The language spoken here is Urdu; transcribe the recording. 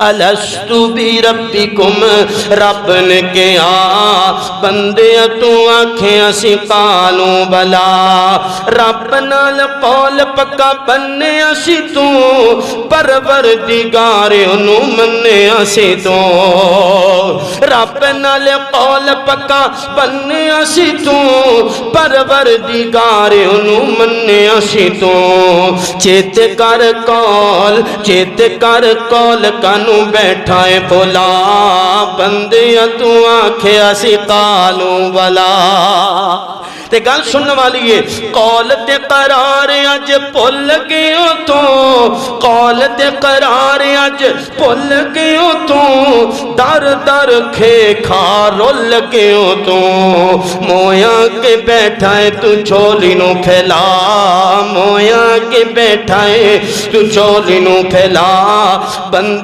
الستو بربکم رب نے کہا بندے تو آنکھیں اسی قالوا بلا رب نال قول پکا بننے اسی تو پروردگار انہوں مننے اسی تو رب نال قول پکا بننے اسی تو پروردگار انہوں مننے اسی تو چیت کر کول کانو بیٹھائے بھولا بندیاں تو آنکھیں اسی قالوا بلا تے گل سننے والی ہے قول تے قرار اج بھول گئے تو قول تے قرار اج بھول گئے تو در در کھے کھا رول گئے تو مویا کے بیٹھائے تو چولی نو پھیلا مویا کے بیٹھائے تو چولی نو پھیلا